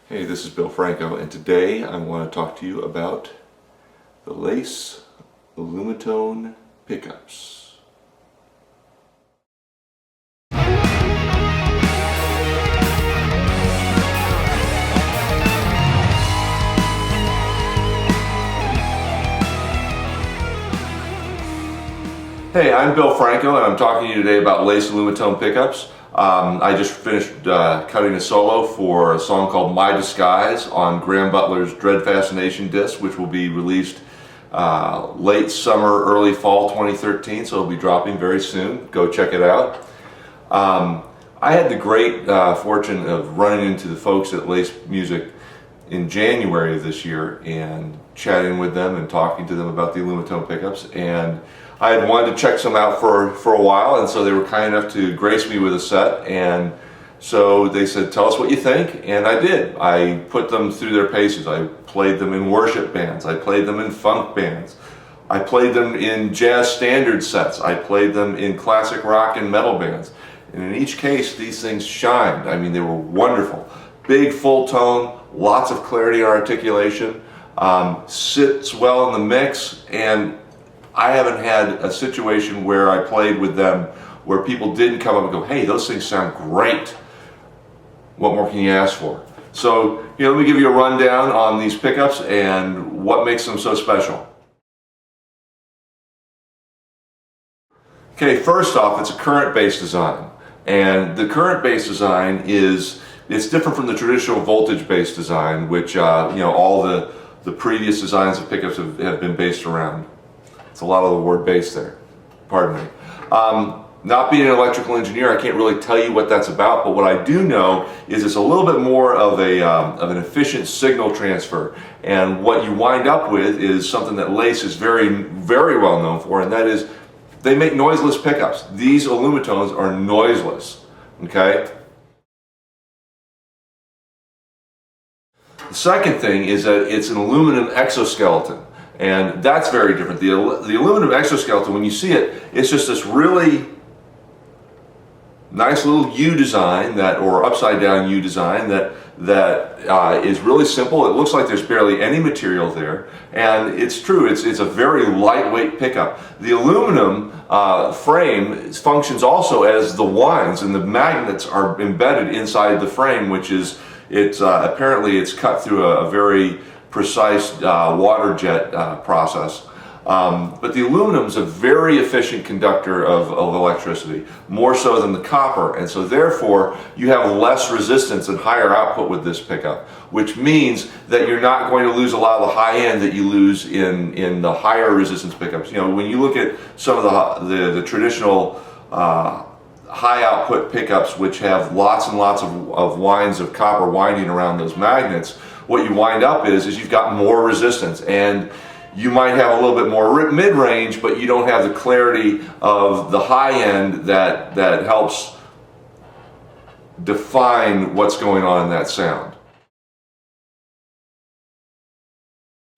Hey, this is Bill Franco, and today I want to talk to you about the Lace Alumitone pickups. Hey, I'm Bill Franco, and I'm talking to you today about Lace Alumitone pickups. I just finished cutting a solo for a song called My Disguise on Graham Butler's Dread Fascination disc, which will be released late summer, early fall 2013, so it'll be dropping very soon. Go check it out. I had the great fortune of running into the folks at Lace Music in January of this year and chatting with them and talking to them about the Alumitone pickups, and I had wanted to check some out for a while, and so they were kind enough to grace me with a set, and so they said, tell us what you think, and I did. I put them through their paces. I played them in worship bands, I played them in funk bands, I played them in jazz standard sets, I played them in classic rock and metal bands, and in each case these things shined. I mean, they were wonderful. Big full tone, lots of clarity and articulation, sits well in the mix, and I haven't had a situation where I played with them where people didn't come up and go, hey, those things sound great. What more can you ask for? So, let me give you a rundown on these pickups and what makes them so special. Okay, first off, it's a current bass design. And the current bass design it's different from the traditional voltage bass design, which all the previous designs of pickups have been based around. It's a lot of the word bass there, pardon me. Not being an electrical engineer, I can't really tell you what that's about, but what I do know is it's a little bit more of an efficient signal transfer. And what you wind up with is something that Lace is very, very well known for, and that is they make noiseless pickups. These Alumitones are noiseless, okay? The second thing is that it's an aluminum exoskeleton. And that's very different. The aluminum exoskeleton, when you see it, it's just this really nice little U design, or upside down U design that is really simple. It looks like there's barely any material there, and it's true. It's a very lightweight pickup. The aluminum frame functions also as the winds, and the magnets are embedded inside the frame, which is apparently it's cut through a very precise water jet process. But the aluminum is a very efficient conductor of electricity, more so than the copper, and so therefore you have less resistance and higher output with this pickup, which means that you're not going to lose a lot of the high end that you lose in the higher resistance pickups. When you look at some of the traditional high output pickups, which have lots and lots of lines of copper winding around those magnets, what you wind up is you've got more resistance, and you might have a little bit more mid-range, but you don't have the clarity of the high end that helps define what's going on in that sound.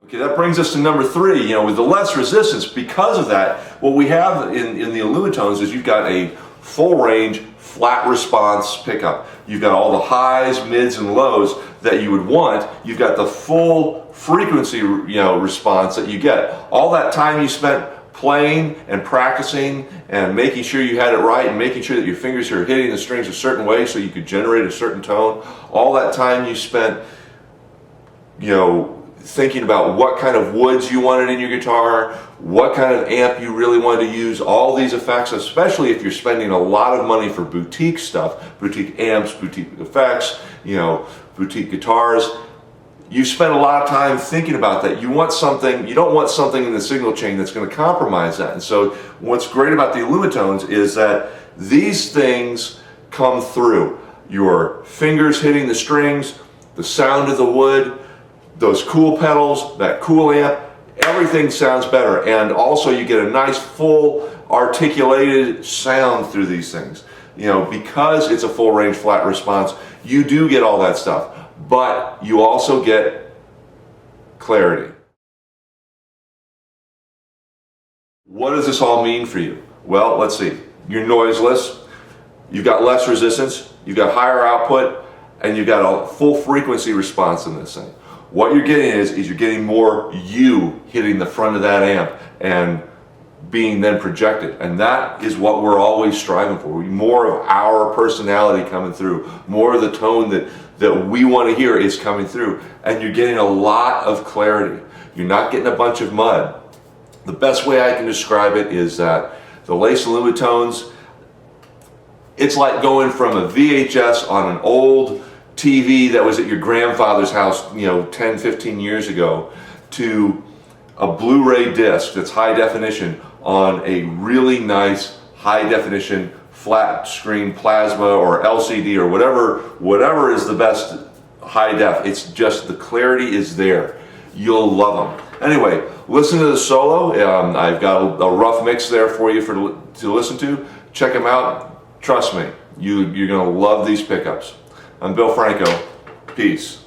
Okay, that brings us to number 3. With the less resistance, because of that, what we have in the Alumitones is you've got a full range, flat response pickup. You've got all the highs, mids, and lows that you would want. You've got the full frequency, response that you get. All that time you spent playing and practicing and making sure you had it right and making sure that your fingers are hitting the strings a certain way so you could generate a certain tone. All that time you spent, thinking about what kind of woods you wanted in your guitar, what kind of amp you really wanted to use, all these effects, especially if you're spending a lot of money for boutique stuff, boutique amps, boutique effects, boutique guitars. You spend a lot of time thinking about that. You don't want something in the signal chain that's going to compromise that. And so what's great about the Alumitones is that these things come through. Your fingers hitting the strings, the sound of the wood, those cool pedals, that cool amp, everything sounds better. And also you get a nice full articulated sound through these things. Because it's a full range flat response, you do get all that stuff, but you also get clarity. What does this all mean for you? Well, let's see. You're noiseless, you've got less resistance, you've got higher output, and you've got a full frequency response in this thing. What you're getting is you're getting more you hitting the front of that amp and being then projected, and that is what we're always striving for. More of our personality coming through, more of the tone that we want to hear is coming through, and you're getting a lot of clarity. You're not getting a bunch of mud. The best way I can describe it is that the Lace Alumitones, it's like going from a VHS on an old TV that was at your grandfather's house, 10, 15 years ago, to a Blu-ray disc that's high definition on a really nice high definition flat screen plasma or LCD or whatever is the best high def. It's just the clarity is there. You'll love them. Anyway, listen to the solo. I've got a rough mix there for you to listen to. Check them out. Trust me, you're going to love these pickups. I'm Bill Franco. Peace.